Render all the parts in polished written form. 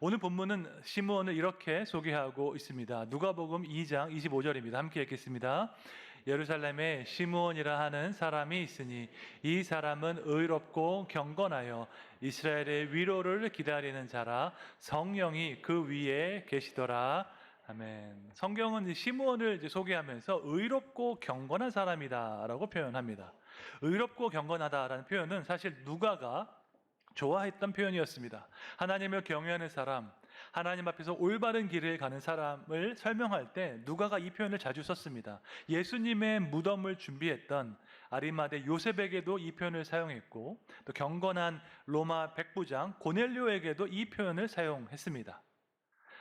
오늘 본문은 시므온을 이렇게 소개하고 있습니다. 누가복음 2장 25절입니다. 함께 읽겠습니다. 예루살렘에 시므온이라 하는 사람이 있으니 이 사람은 의롭고 경건하여 이스라엘의 위로를 기다리는 자라. 성령이 그 위에 계시더라. 아멘. 성경은 시므온을 소개하면서 의롭고 경건한 사람이다라고 표현합니다. 의롭고 경건하다라는 표현은 사실 누가가 좋아했던 표현이었습니다. 하나님을 경외하는 사람, 하나님 앞에서 올바른 길을 가는 사람을 설명할 때 누가가 이 표현을 자주 썼습니다. 예수님의 무덤을 준비했던 아리마대 요셉에게도 이 표현을 사용했고, 또 경건한 로마 백부장 고넬료에게도 이 표현을 사용했습니다.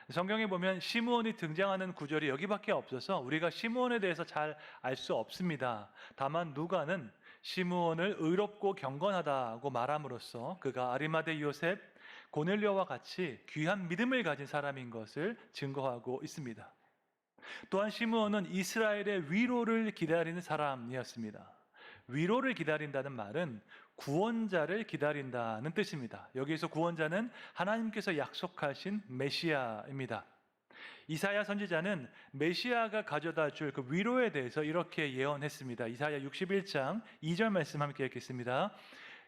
성경에 보면 시므온이 등장하는 구절이 여기밖에 없어서 우리가 시므온에 대해서 잘 알 수 없습니다. 다만 누가는 시므온을 의롭고 경건하다고 말함으로써 그가 아리마대 요셉, 고넬료와 같이 귀한 믿음을 가진 사람인 것을 증거하고 있습니다. 또한 시므온은 이스라엘의 위로를 기다리는 사람이었습니다. 위로를 기다린다는 말은 구원자를 기다린다는 뜻입니다. 여기에서 구원자는 하나님께서 약속하신 메시아입니다. 이사야 선지자는 메시아가 가져다 줄 그 위로에 대해서 이렇게 예언했습니다. 이사야 61장 2절 말씀 함께 읽겠습니다.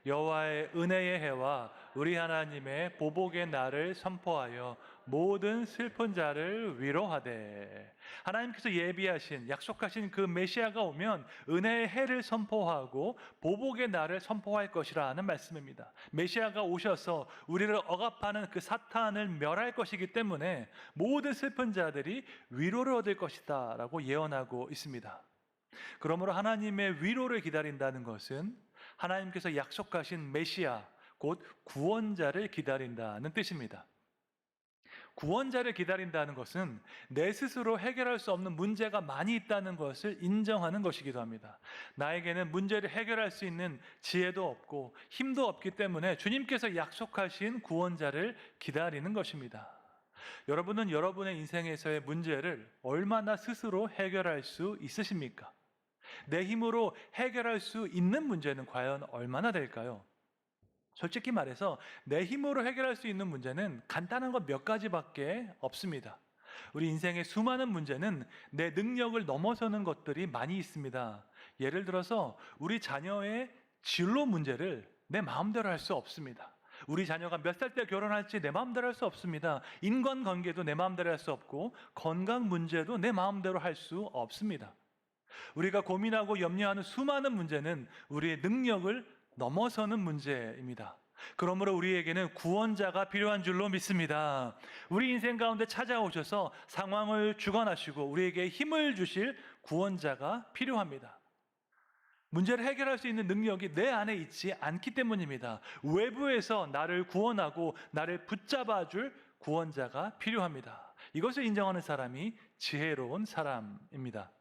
여호와의 은혜의 해와 우리 하나님의 보복의 날을 선포하여 모든 슬픈 자를 위로하되. 하나님께서 예비하신 약속하신 그 메시아가 오면 은혜의 해를 선포하고 보복의 날을 선포할 것이라는 말씀입니다. 메시아가 오셔서 우리를 억압하는 그 사탄을 멸할 것이기 때문에 모든 슬픈 자들이 위로를 얻을 것이다 라고 예언하고 있습니다. 그러므로 하나님의 위로를 기다린다는 것은 하나님께서 약속하신 메시아, 곧 구원자를 기다린다는 뜻입니다. 구원자를 기다린다는 것은 내 스스로 해결할 수 없는 문제가 많이 있다는 것을 인정하는 것이기도 합니다. 나에게는 문제를 해결할 수 있는 지혜도 없고 힘도 없기 때문에 주님께서 약속하신 구원자를 기다리는 것입니다. 여러분은 여러분의 인생에서의 문제를 얼마나 스스로 해결할 수 있으십니까? 내 힘으로 해결할 수 있는 문제는 과연 얼마나 될까요? 솔직히 말해서 내 힘으로 해결할 수 있는 문제는 간단한 것 몇 가지밖에 없습니다. 우리 인생의 수많은 문제는 내 능력을 넘어서는 것들이 많이 있습니다. 예를 들어서 우리 자녀의 진로 문제를 내 마음대로 할 수 없습니다. 우리 자녀가 몇 살 때 결혼할지 내 마음대로 할 수 없습니다. 인간관계도 내 마음대로 할 수 없고 건강 문제도 내 마음대로 할 수 없습니다. 우리가 고민하고 염려하는 수많은 문제는 우리의 능력을 넘어서는 문제입니다. 그러므로 우리에게는 구원자가 필요한 줄로 믿습니다. 우리 인생 가운데 찾아오셔서 상황을 주관하시고 우리에게 힘을 주실 구원자가 필요합니다. 문제를 해결할 수 있는 능력이 내 안에 있지 않기 때문입니다. 외부에서 나를 구원하고 나를 붙잡아 줄 구원자가 필요합니다. 이것을 인정하는 사람이 지혜로운 사람입니다.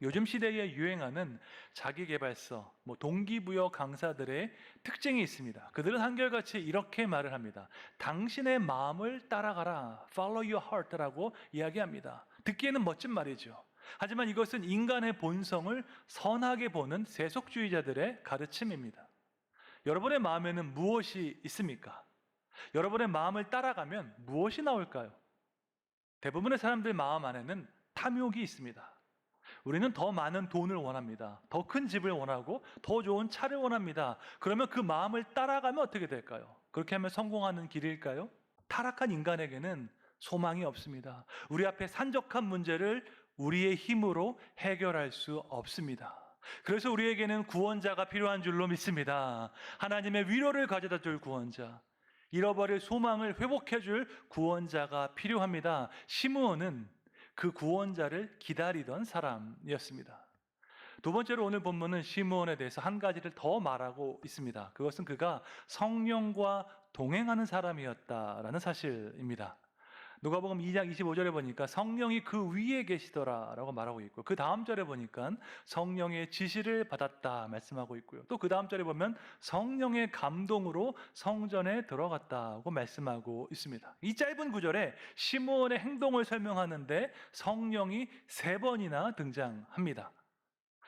요즘 시대에 유행하는 자기계발서, 동기부여 강사들의 특징이 있습니다. 그들은 한결같이 이렇게 말을 합니다. 당신의 마음을 따라가라, follow your heart라고 이야기합니다. 듣기에는 멋진 말이죠. 하지만 이것은 인간의 본성을 선하게 보는 세속주의자들의 가르침입니다. 여러분의 마음에는 무엇이 있습니까? 여러분의 마음을 따라가면 무엇이 나올까요? 대부분의 사람들 마음 안에는 탐욕이 있습니다. 우리는 더 많은 돈을 원합니다. 더 큰 집을 원하고 더 좋은 차를 원합니다. 그러면 그 마음을 따라가면 어떻게 될까요? 그렇게 하면 성공하는 길일까요? 타락한 인간에게는 소망이 없습니다. 우리 앞에 산적한 문제를 우리의 힘으로 해결할 수 없습니다. 그래서 우리에게는 구원자가 필요한 줄로 믿습니다. 하나님의 위로를 가져다 줄 구원자, 잃어버릴 소망을 회복해 줄 구원자가 필요합니다. 시므온은 그 구원자를 기다리던 사람이었습니다. 두 번째로 오늘 본문은 시므온에 대해서 한 가지를 더 말하고 있습니다. 그것은 그가 성령과 동행하는 사람이었다라는 사실입니다. 누가복음 2장 25절에 보니까 성령이 그 위에 계시더라라고 말하고 있고, 그 다음 절에 보니까 성령의 지시를 받았다 말씀하고 있고요. 또 그 다음 절에 보면 성령의 감동으로 성전에 들어갔다고 말씀하고 있습니다. 이 짧은 구절에 시므온의 행동을 설명하는데 성령이 3번이나 등장합니다.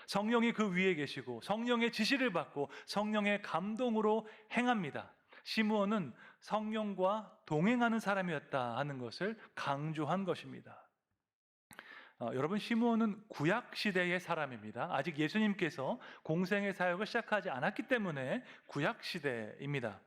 성령이 그 위에 계시고 성령의 지시를 받고 성령의 감동으로 행합니다. 시므온은 성령과 동행하는 사람이었다 하는 것을 강조한 것입니다. 여러분, 시므온은 구약 시대의 사람입니다. 아직 예수님께서 공생의 사역을 시작하지 않았기 때문에 구약 시대입니다.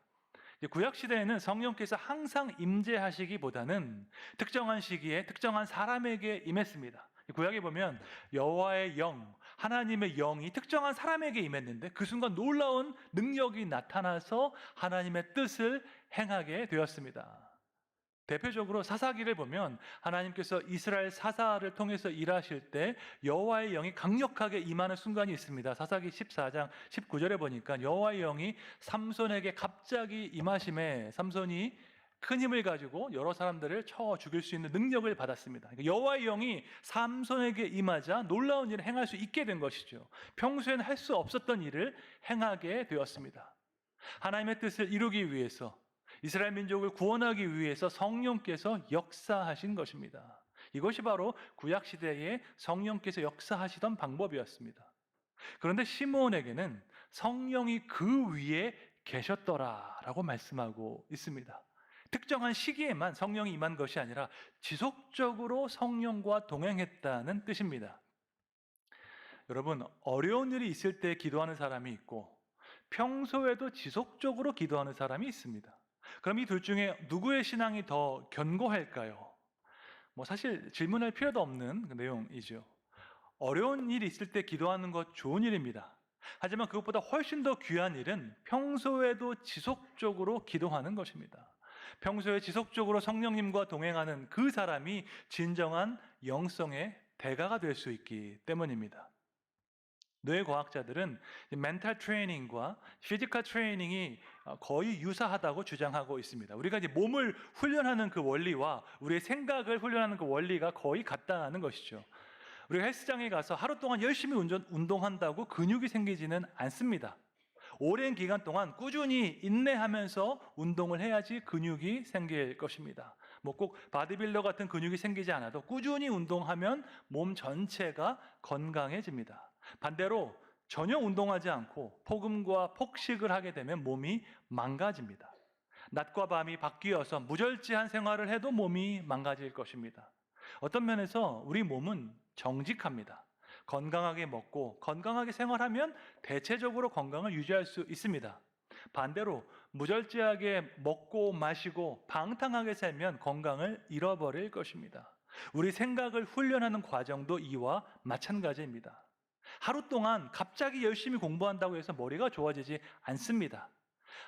구약 시대에는 성령께서 항상 임재하시기보다는 특정한 시기에 특정한 사람에게 임했습니다. 구약에 보면 여호와의 영, 하나님의 영이 특정한 사람에게 임했는데 그 순간 놀라운 능력이 나타나서 하나님의 뜻을 행하게 되었습니다. 대표적으로 사사기를 보면 하나님께서 이스라엘 사사를 통해서 일하실 때 여호와의 영이 강력하게 임하는 순간이 있습니다. 사사기 14장 19절에 보니까 여호와의 영이 삼손에게 갑자기 임하심에 삼손이 큰 힘을 가지고 여러 사람들을 쳐 죽일 수 있는 능력을 받았습니다. 그러니까 여호와의 영이 삼손에게 임하자 놀라운 일을 행할 수 있게 된 것이죠. 평소에는 할 수 없었던 일을 행하게 되었습니다. 하나님의 뜻을 이루기 위해서, 이스라엘 민족을 구원하기 위해서 성령께서 역사하신 것입니다. 이것이 바로 구약 시대에 성령께서 역사하시던 방법이었습니다. 그런데 시므온에게는 성령이 그 위에 계셨더라라고 말씀하고 있습니다. 특정한 시기에만 성령이 임한 것이 아니라 지속적으로 성령과 동행했다는 뜻입니다. 여러분, 어려운 일이 있을 때 기도하는 사람이 있고 평소에도 지속적으로 기도하는 사람이 있습니다. 그럼 이 둘 중에 누구의 신앙이 더 견고할까요? 사실 질문할 필요도 없는 내용이죠. 어려운 일이 있을 때 기도하는 것 좋은 일입니다. 하지만 그것보다 훨씬 더 귀한 일은 평소에도 지속적으로 기도하는 것입니다. 평소에 지속적으로 성령님과 동행하는 그 사람이 진정한 영성의 대가가 될 수 있기 때문입니다. 뇌과학자들은 멘탈 트레이닝과 피지컬 트레이닝이 거의 유사하다고 주장하고 있습니다. 우리가 이제 몸을 훈련하는 그 원리와 우리의 생각을 훈련하는 그 원리가 거의 같다는 것이죠. 우리가 헬스장에 가서 하루 동안 열심히 운동한다고 근육이 생기지는 않습니다. 오랜 기간 동안 꾸준히 인내하면서 운동을 해야지 근육이 생길 것입니다. 꼭 바디빌더 같은 근육이 생기지 않아도 꾸준히 운동하면 몸 전체가 건강해집니다. 반대로 전혀 운동하지 않고 폭음과 폭식을 하게 되면 몸이 망가집니다. 낮과 밤이 바뀌어서 무절제한 생활을 해도 몸이 망가질 것입니다. 어떤 면에서 우리 몸은 정직합니다. 건강하게 먹고 건강하게 생활하면 대체적으로 건강을 유지할 수 있습니다. 반대로 무절제하게 먹고 마시고 방탕하게 살면 건강을 잃어버릴 것입니다. 우리 생각을 훈련하는 과정도 이와 마찬가지입니다. 하루 동안 갑자기 열심히 공부한다고 해서 머리가 좋아지지 않습니다.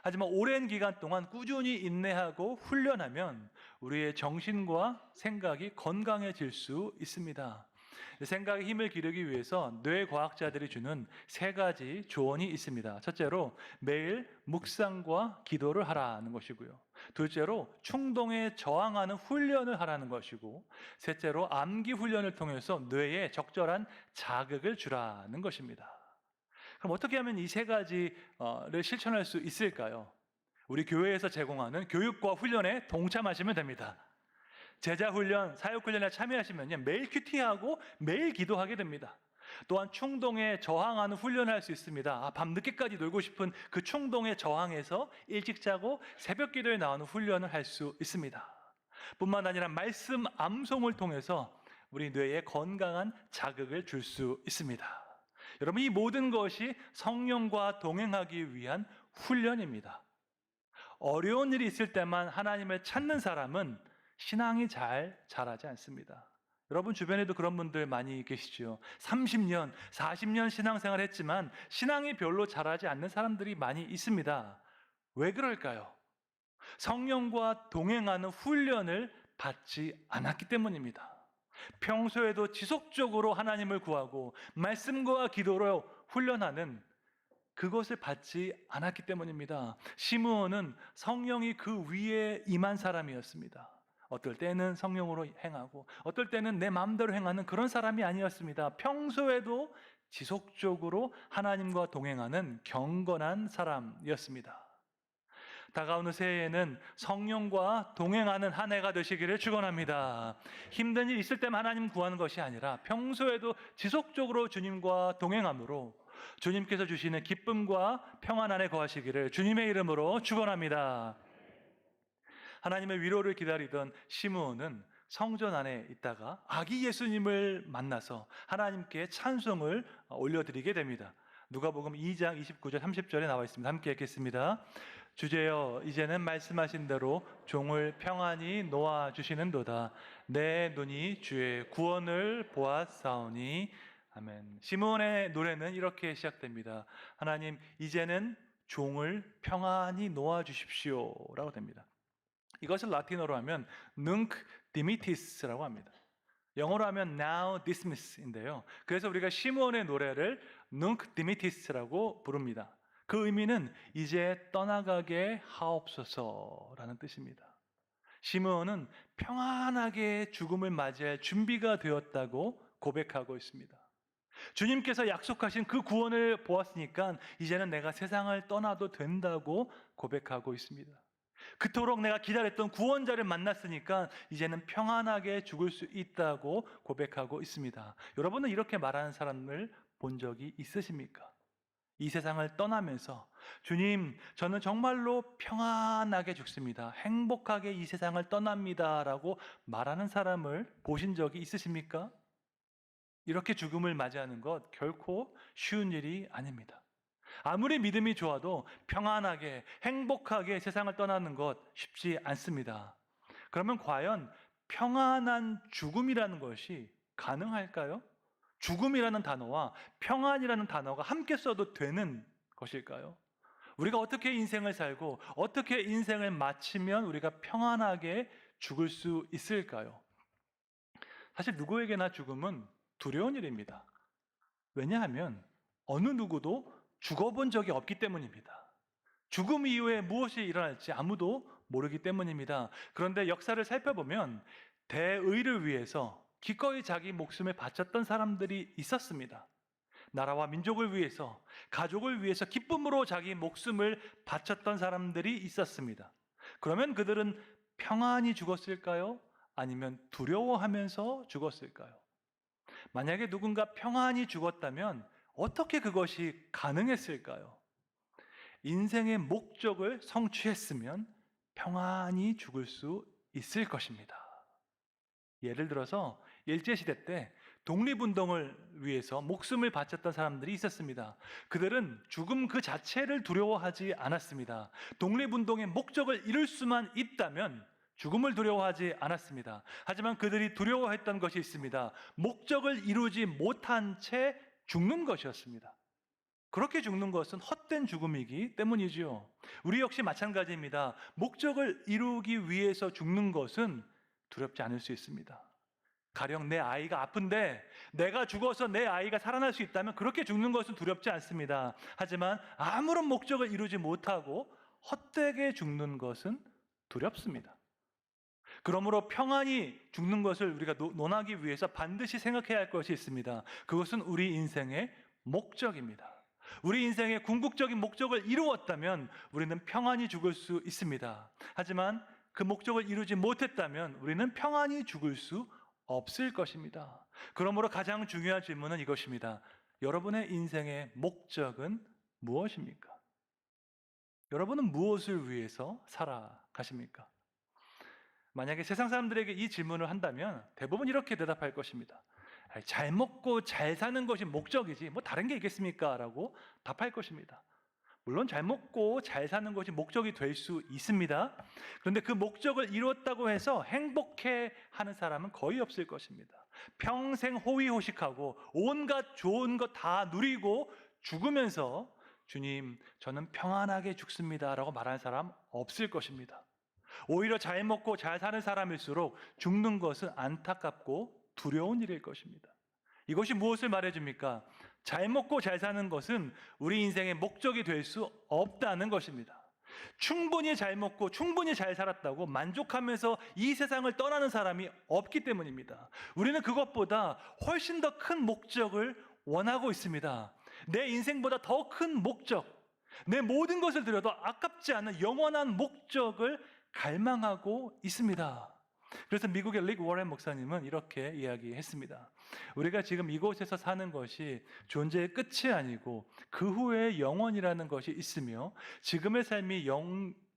하지만 오랜 기간 동안 꾸준히 인내하고 훈련하면 우리의 정신과 생각이 건강해질 수 있습니다. 생각에 힘을 기르기 위해서 뇌과학자들이 주는 3가지 조언이 있습니다. 첫째로 매일 묵상과 기도를 하라는 것이고요. 둘째로 충동에 저항하는 훈련을 하라는 것이고, 셋째로 암기 훈련을 통해서 뇌에 적절한 자극을 주라는 것입니다. 그럼 어떻게 하면 이 3가지를 실천할 수 있을까요? 우리 교회에서 제공하는 교육과 훈련에 동참하시면 됩니다. 제자훈련, 사역훈련에 참여하시면 매일 큐티하고 매일 기도하게 됩니다. 또한 충동에 저항하는 훈련을 할 수 있습니다. 밤늦게까지 놀고 싶은 그 충동에 저항해서 일찍 자고 새벽 기도에 나오는 훈련을 할 수 있습니다. 뿐만 아니라 말씀 암송을 통해서 우리 뇌에 건강한 자극을 줄 수 있습니다. 여러분, 이 모든 것이 성령과 동행하기 위한 훈련입니다. 어려운 일이 있을 때만 하나님을 찾는 사람은 신앙이 잘 자라지 않습니다. 여러분 주변에도 그런 분들 많이 계시죠. 30년, 40년 신앙생활 했지만 신앙이 별로 자라지 않는 사람들이 많이 있습니다. 왜 그럴까요? 성령과 동행하는 훈련을 받지 않았기 때문입니다. 평소에도 지속적으로 하나님을 구하고 말씀과 기도로 훈련하는 그것을 받지 않았기 때문입니다. 시므온은 성령이 그 위에 임한 사람이었습니다. 어떨 때는 성령으로 행하고 어떨 때는 내 마음대로 행하는 그런 사람이 아니었습니다. 평소에도 지속적으로 하나님과 동행하는 경건한 사람이었습니다. 다가오는 새해에는 성령과 동행하는 한 해가 되시기를 축원합니다. 힘든 일 있을 때만 하나님 구하는 것이 아니라 평소에도 지속적으로 주님과 동행함으로 주님께서 주시는 기쁨과 평안 안에 거하시기를 주님의 이름으로 축원합니다. 하나님의 위로를 기다리던 시므온은 성전 안에 있다가 아기 예수님을 만나서 하나님께 찬송을 올려드리게 됩니다. 누가복음 2장 29절 30절에 나와 있습니다. 함께 읽겠습니다. 주제여 이제는 말씀하신 대로 종을 평안히 놓아 주시는도다. 내 눈이 주의 구원을 보았사오니. 아멘. 시므온의 노래는 이렇게 시작됩니다. 하나님 이제는 종을 평안히 놓아 주십시오 라고 됩니다. 이것을 라틴어로 하면 nunc dimittis라고 합니다. 영어로 하면 now dismiss인데요. 그래서 우리가 시므온의 노래를 nunc dimittis라고 부릅니다. 그 의미는 이제 떠나가게 하옵소서라는 뜻입니다. 시므온은 평안하게 죽음을 맞이할 준비가 되었다고 고백하고 있습니다. 주님께서 약속하신 그 구원을 보았으니까 이제는 내가 세상을 떠나도 된다고 고백하고 있습니다. 그토록 내가 기다렸던 구원자를 만났으니까 이제는 평안하게 죽을 수 있다고 고백하고 있습니다. 여러분은 이렇게 말하는 사람을 본 적이 있으십니까? 이 세상을 떠나면서 주님, 저는 정말로 평안하게 죽습니다. 행복하게 이 세상을 떠납니다 라고 말하는 사람을 보신 적이 있으십니까? 이렇게 죽음을 맞이하는 것 결코 쉬운 일이 아닙니다. 아무리 믿음이 좋아도 평안하게 행복하게 세상을 떠나는 것 쉽지 않습니다. 그러면 과연 평안한 죽음이라는 것이 가능할까요? 죽음이라는 단어와 평안이라는 단어가 함께 써도 되는 것일까요? 우리가 어떻게 인생을 살고 어떻게 인생을 마치면 우리가 평안하게 죽을 수 있을까요? 사실 누구에게나 죽음은 두려운 일입니다. 왜냐하면 어느 누구도 죽어본 적이 없기 때문입니다. 죽음 이후에 무엇이 일어날지 아무도 모르기 때문입니다. 그런데 역사를 살펴보면 대의를 위해서 기꺼이 자기 목숨을 바쳤던 사람들이 있었습니다. 나라와 민족을 위해서, 가족을 위해서 기쁨으로 자기 목숨을 바쳤던 사람들이 있었습니다. 그러면 그들은 평안히 죽었을까요? 아니면 두려워하면서 죽었을까요? 만약에 누군가 평안히 죽었다면 어떻게 그것이 가능했을까요? 인생의 목적을 성취했으면 평안히 죽을 수 있을 것입니다. 예를 들어서 일제시대 때 독립운동을 위해서 목숨을 바쳤던 사람들이 있었습니다. 그들은 죽음 그 자체를 두려워하지 않았습니다. 독립운동의 목적을 이룰 수만 있다면 죽음을 두려워하지 않았습니다. 하지만 그들이 두려워했던 것이 있습니다. 목적을 이루지 못한 채 죽는 것이었습니다. 그렇게 죽는 것은 헛된 죽음이기 때문이지요. 우리 역시 마찬가지입니다. 목적을 이루기 위해서 죽는 것은 두렵지 않을 수 있습니다. 가령 내 아이가 아픈데 내가 죽어서 내 아이가 살아날 수 있다면 그렇게 죽는 것은 두렵지 않습니다. 하지만 아무런 목적을 이루지 못하고 헛되게 죽는 것은 두렵습니다. 그러므로 평안히 죽는 것을 우리가 논하기 위해서 반드시 생각해야 할 것이 있습니다. 그것은 우리 인생의 목적입니다. 우리 인생의 궁극적인 목적을 이루었다면 우리는 평안히 죽을 수 있습니다. 하지만 그 목적을 이루지 못했다면 우리는 평안히 죽을 수 없을 것입니다. 그러므로 가장 중요한 질문은 이것입니다. 여러분의 인생의 목적은 무엇입니까? 여러분은 무엇을 위해서 살아가십니까? 만약에 세상 사람들에게 이 질문을 한다면 대부분 이렇게 대답할 것입니다. 잘 먹고 잘 사는 것이 목적이지 뭐 다른 게 있겠습니까? 라고 답할 것입니다. 물론 잘 먹고 잘 사는 것이 목적이 될 수 있습니다. 그런데 그 목적을 이루었다고 해서 행복해 하는 사람은 거의 없을 것입니다. 평생 호의호식하고 온갖 좋은 것 다 누리고 죽으면서 주님, 저는 평안하게 죽습니다 라고 말하는 사람 없을 것입니다. 오히려 잘 먹고 잘 사는 사람일수록 죽는 것은 안타깝고 두려운 일일 것입니다. 이것이 무엇을 말해줍니까? 잘 먹고 잘 사는 것은 우리 인생의 목적이 될 수 없다는 것입니다. 충분히 잘 먹고 충분히 잘 살았다고 만족하면서 이 세상을 떠나는 사람이 없기 때문입니다. 우리는 그것보다 훨씬 더 큰 목적을 원하고 있습니다. 내 인생보다 더 큰 목적, 내 모든 것을 들여도 아깝지 않은 영원한 목적을 갈망하고 있습니다. 그래서 미국의 릭 워렌 목사님은 이렇게 이야기했습니다. 우리가 지금 이곳에서 사는 것이 존재의 끝이 아니고 그 후에 영원이라는 것이 있으며 지금의 삶이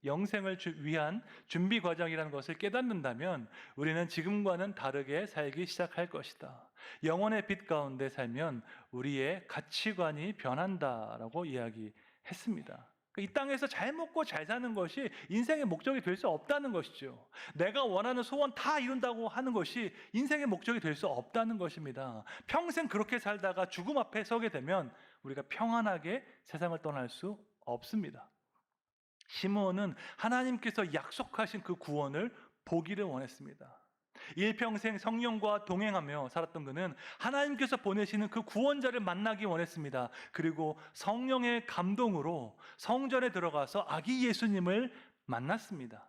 영생을 위한 준비 과정이라는 것을 깨닫는다면 우리는 지금과는 다르게 살기 시작할 것이다. 영혼의 빛 가운데 살면 우리의 가치관이 변한다라고 이야기했습니다. 이 땅에서 잘 먹고 잘 사는 것이 인생의 목적이 될 수 없다는 것이죠. 내가 원하는 소원 다 이룬다고 하는 것이 인생의 목적이 될 수 없다는 것입니다. 평생 그렇게 살다가 죽음 앞에 서게 되면 우리가 평안하게 세상을 떠날 수 없습니다. 시므온은 하나님께서 약속하신 그 구원을 보기를 원했습니다. 일평생 성령과 동행하며 살았던 그는 하나님께서 보내시는 그 구원자를 만나기 원했습니다. 그리고 성령의 감동으로 성전에 들어가서 아기 예수님을 만났습니다.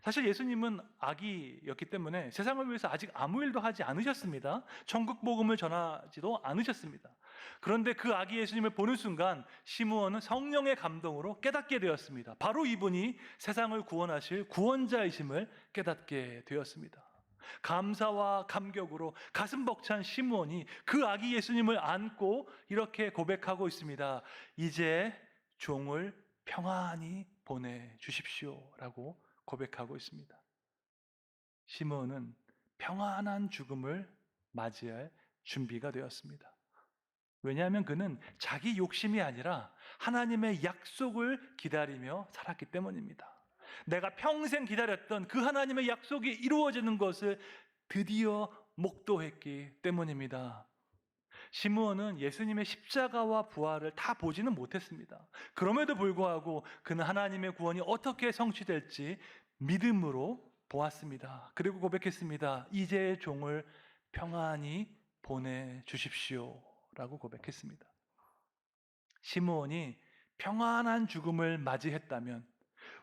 사실 예수님은 아기였기 때문에 세상을 위해서 아직 아무 일도 하지 않으셨습니다. 천국 복음을 전하지도 않으셨습니다. 그런데 그 아기 예수님을 보는 순간 시므온은 성령의 감동으로 깨닫게 되었습니다. 바로 이분이 세상을 구원하실 구원자이심을 깨닫게 되었습니다. 감사와 감격으로 가슴 벅찬 시므온이 그 아기 예수님을 안고 이렇게 고백하고 있습니다. 이제 종을 평안히 보내주십시오라고 고백하고 있습니다. 시므온은 평안한 죽음을 맞이할 준비가 되었습니다. 왜냐하면 그는 자기 욕심이 아니라 하나님의 약속을 기다리며 살았기 때문입니다. 내가 평생 기다렸던 그 하나님의 약속이 이루어지는 것을 드디어 목도했기 때문입니다. 시므온은 예수님의 십자가와 부활을 다 보지는 못했습니다. 그럼에도 불구하고 그는 하나님의 구원이 어떻게 성취될지 믿음으로 보았습니다. 그리고 고백했습니다. 이제 종을 평안히 보내주십시오 라고 고백했습니다. 시므온이 평안한 죽음을 맞이했다면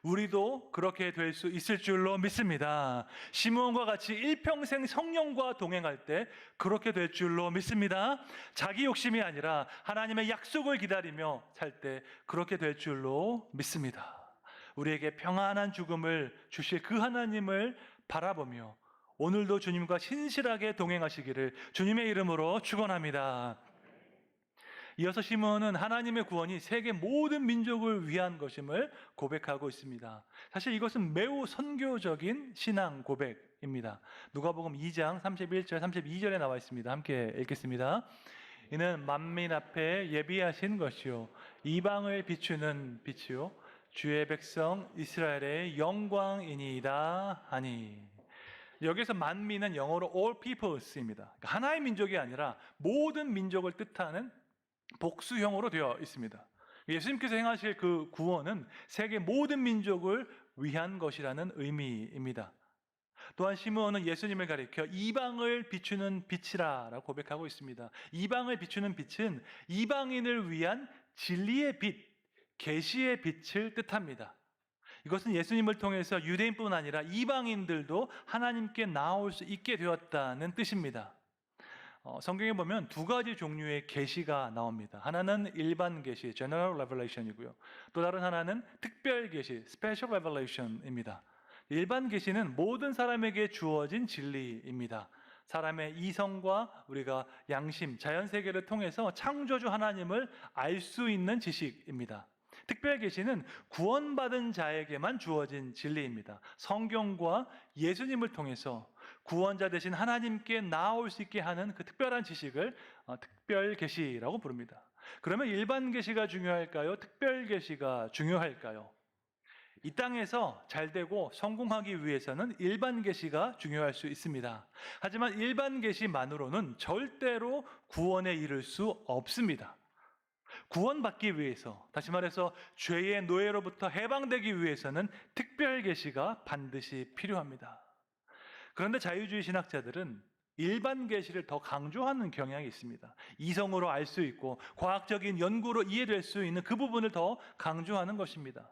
우리도 그렇게 될 수 있을 줄로 믿습니다. 시므온과 같이 일평생 성령과 동행할 때 그렇게 될 줄로 믿습니다. 자기 욕심이 아니라 하나님의 약속을 기다리며 살 때 그렇게 될 줄로 믿습니다. 우리에게 평안한 죽음을 주실 그 하나님을 바라보며 오늘도 주님과 신실하게 동행하시기를 주님의 이름으로 축원합니다. 이어서 시므온은 하나님의 구원이 세계 모든 민족을 위한 것임을 고백하고 있습니다. 사실 이것은 매우 선교적인 신앙 고백입니다. 누가복음 2장 31절 32절에 나와 있습니다. 함께 읽겠습니다. 이는 만민 앞에 예비하신 것이요 이방을 비추는 빛이요 주의 백성 이스라엘의 영광이니이다 하니. 여기서 만민은 영어로 all peoples입니다. 하나의 민족이 아니라 모든 민족을 뜻하는 복수형으로 되어 있습니다. 예수님께서 행하실 그 구원은 세계 모든 민족을 위한 것이라는 의미입니다. 또한 시므온은 예수님을 가리켜 이방을 비추는 빛이라고 고백하고 있습니다. 이방을 비추는 빛은 이방인을 위한 진리의 빛, 계시의 빛을 뜻합니다. 이것은 예수님을 통해서 유대인뿐 아니라 이방인들도 하나님께 나올 수 있게 되었다는 뜻입니다. 성경에 보면 두 가지 종류의 계시가 나옵니다. 하나는 일반 계시, general revelation이고요. 또 다른 하나는 특별 계시, special revelation입니다. 일반 계시는 모든 사람에게 주어진 진리입니다. 사람의 이성과 우리가 양심, 자연 세계를 통해서 창조주 하나님을 알 수 있는 지식입니다. 특별 계시는 구원받은 자에게만 주어진 진리입니다. 성경과 예수님을 통해서 구원자 되신 하나님께 나아올 수 있게 하는 그 특별한 지식을 특별 계시라고 부릅니다. 그러면 일반 계시가 중요할까요? 특별 계시가 중요할까요? 이 땅에서 잘 되고 성공하기 위해서는 일반 계시가 중요할 수 있습니다. 하지만 일반 계시만으로는 절대로 구원에 이를 수 없습니다. 구원받기 위해서, 다시 말해서 죄의 노예로부터 해방되기 위해서는 특별 계시가 반드시 필요합니다. 그런데 자유주의 신학자들은 일반 계시를 더 강조하는 경향이 있습니다. 이성으로 알 수 있고 과학적인 연구로 이해될 수 있는 그 부분을 더 강조하는 것입니다.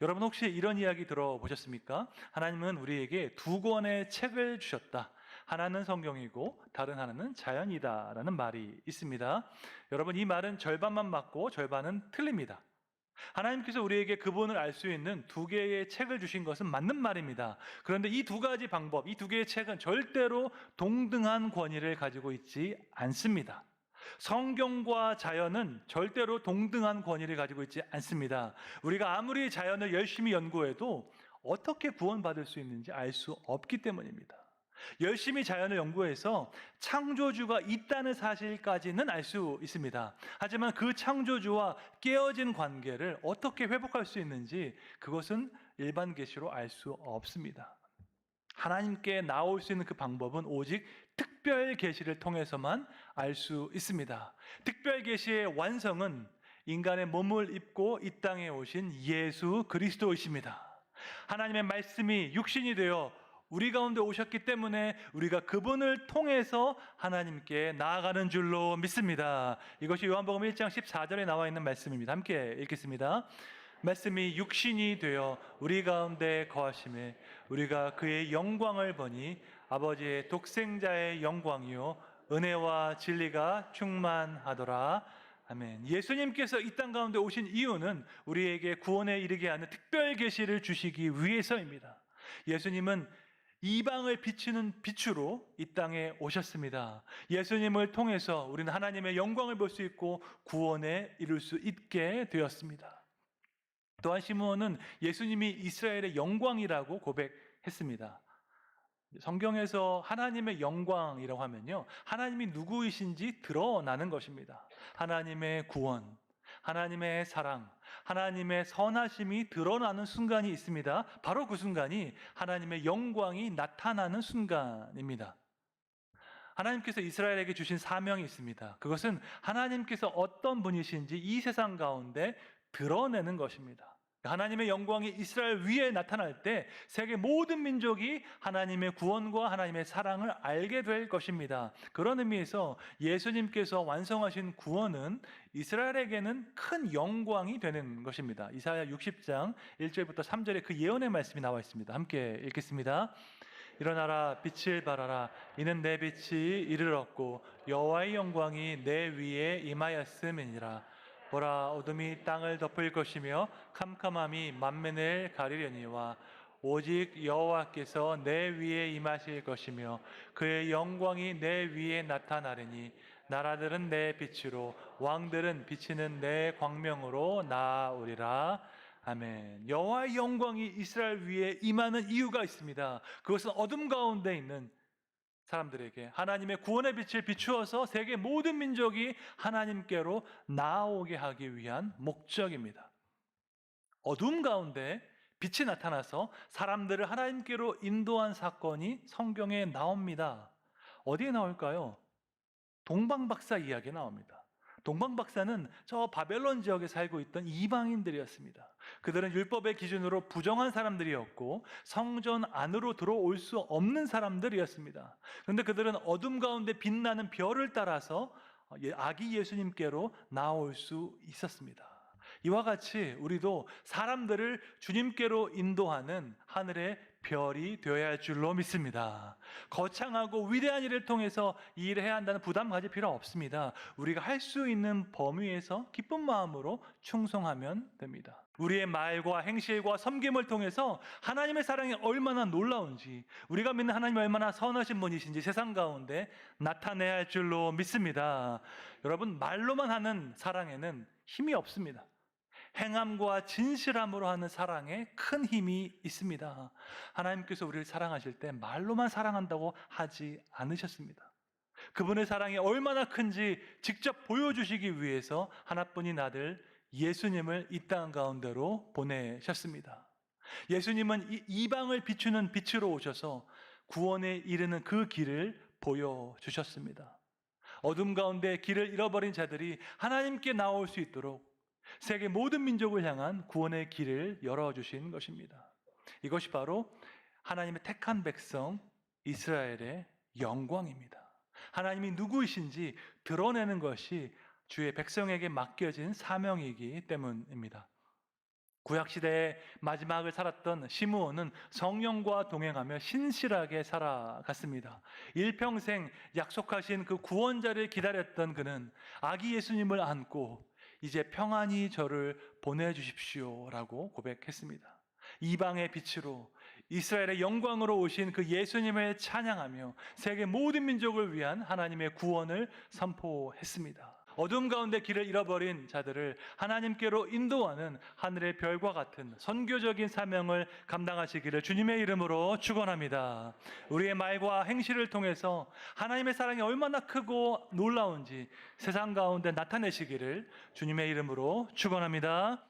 여러분 혹시 이런 이야기 들어보셨습니까? 하나님은 우리에게 두 권의 책을 주셨다. 하나는 성경이고 다른 하나는 자연이다 라는 말이 있습니다. 여러분 이 말은 절반만 맞고 절반은 틀립니다. 하나님께서 우리에게 그분을 알 수 있는 두 개의 책을 주신 것은 맞는 말입니다. 그런데 이 두 가지 방법, 이 두 개의 책은 절대로 동등한 권위를 가지고 있지 않습니다. 성경과 자연은 절대로 동등한 권위를 가지고 있지 않습니다. 우리가 아무리 자연을 열심히 연구해도 어떻게 구원받을 수 있는지 알 수 없기 때문입니다. 열심히 자연을 연구해서 창조주가 있다는 사실까지는 알 수 있습니다. 하지만 그 창조주와 깨어진 관계를 어떻게 회복할 수 있는지 그것은 일반 계시로 알 수 없습니다. 하나님께 나올 수 있는 그 방법은 오직 특별 계시를 통해서만 알 수 있습니다. 특별 계시의 완성은 인간의 몸을 입고 이 땅에 오신 예수 그리스도이십니다. 하나님의 말씀이 육신이 되어 우리 가운데 오셨기 때문에 우리가 그분을 통해서 하나님께 나아가는 줄로 믿습니다. 이것이 요한복음 1장 14절에 나와 있는 말씀입니다. 함께 읽겠습니다. 말씀이 육신이 되어 우리 가운데 거하심에 우리가 그의 영광을 보니 아버지의 독생자의 영광이요 은혜와 진리가 충만하더라. 아멘. 예수님께서 이 땅 가운데 오신 이유는 우리에게 구원에 이르게 하는 특별 계시를 주시기 위해서입니다. 예수님은 이방을 비추는 빛으로 이 땅에 오셨습니다. 예수님을 통해서 우리는 하나님의 영광을 볼 수 있고 구원에 이룰 수 있게 되었습니다. 또한 시므온은 예수님이 이스라엘의 영광이라고 고백했습니다. 성경에서 하나님의 영광이라고 하면요, 하나님이 누구이신지 드러나는 것입니다. 하나님의 구원, 하나님의 사랑, 하나님의 선하심이 드러나는 순간이 있습니다. 바로 그 순간이 하나님의 영광이 나타나는 순간입니다. 하나님께서 이스라엘에게 주신 사명이 있습니다. 그것은 하나님께서 어떤 분이신지 이 세상 가운데 드러내는 것입니다. 하나님의 영광이 이스라엘 위에 나타날 때 세계 모든 민족이 하나님의 구원과 하나님의 사랑을 알게 될 것입니다. 그런 의미에서 예수님께서 완성하신 구원은 이스라엘에게는 큰 영광이 되는 것입니다. 이사야 60장 1절부터 3절에 그 예언의 말씀이 나와 있습니다. 함께 읽겠습니다. 일어나라 빛을 발하라 이는 내 빛이 이르렀고 여호와의 영광이 내 위에 임하였음이니라. 보라 어둠이 땅을 덮을 것이며 캄캄함이 만민을 가리려니와 오직 여호와께서 내 위에 임하실 것이며 그의 영광이 내 위에 나타나리니 나라들은 내 빛으로 왕들은 비치는 내 광명으로 나아오리라. 아멘. 여호와의 영광이 이스라엘 위에 임하는 이유가 있습니다. 그것은 어둠 가운데 있는 사람들에게 하나님의 구원의 빛을 비추어서 세계 모든 민족이 하나님께로 나아오게 하기 위한 목적입니다. 어둠 가운데 빛이 나타나서 사람들을 하나님께로 인도한 사건이 성경에 나옵니다. 어디에 나올까요? 동방박사 이야기에 나옵니다. 동방박사는 저 바벨론 지역에 살고 있던 이방인들이었습니다. 그들은 율법의 기준으로 부정한 사람들이었고 성전 안으로 들어올 수 없는 사람들이었습니다. 그런데 그들은 어둠 가운데 빛나는 별을 따라서 아기 예수님께로 나올 수 있었습니다. 이와 같이 우리도 사람들을 주님께로 인도하는 하늘의 별이 되어야 할 줄로 믿습니다. 거창하고 위대한 일을 통해서 이 일을 해야 한다는 부담 가질 필요 없습니다. 우리가 할 수 있는 범위에서 기쁜 마음으로 충성하면 됩니다. 우리의 말과 행실과 섬김을 통해서 하나님의 사랑이 얼마나 놀라운지, 우리가 믿는 하나님이 얼마나 선하신 분이신지 세상 가운데 나타내야 할 줄로 믿습니다. 여러분, 말로만 하는 사랑에는 힘이 없습니다. 행함과 진실함으로 하는 사랑에 큰 힘이 있습니다. 하나님께서 우리를 사랑하실 때 말로만 사랑한다고 하지 않으셨습니다. 그분의 사랑이 얼마나 큰지 직접 보여주시기 위해서 하나뿐인 아들 예수님을 이 땅 가운데로 보내셨습니다. 예수님은 이방을 비추는 빛으로 오셔서 구원에 이르는 그 길을 보여주셨습니다. 어둠 가운데 길을 잃어버린 자들이 하나님께 나올 수 있도록 세계 모든 민족을 향한 구원의 길을 열어주신 것입니다. 이것이 바로 하나님의 택한 백성 이스라엘의 영광입니다. 하나님이 누구이신지 드러내는 것이 주의 백성에게 맡겨진 사명이기 때문입니다. 구약시대의 마지막을 살았던 시므온은 성령과 동행하며 신실하게 살아갔습니다. 일평생 약속하신 그 구원자를 기다렸던 그는 아기 예수님을 안고 이제 평안히 저를 보내주십시오라고 고백했습니다. 이방의 빛으로 이스라엘의 영광으로 오신 그 예수님을 찬양하며 세계 모든 민족을 위한 하나님의 구원을 선포했습니다. 어둠 가운데 길을 잃어버린 자들을 하나님께로 인도하는 하늘의 별과 같은 선교적인 사명을 감당하시기를 주님의 이름으로 축원합니다. 우리의 말과 행실을 통해서 하나님의 사랑이 얼마나 크고 놀라운지 세상 가운데 나타내시기를 주님의 이름으로 축원합니다.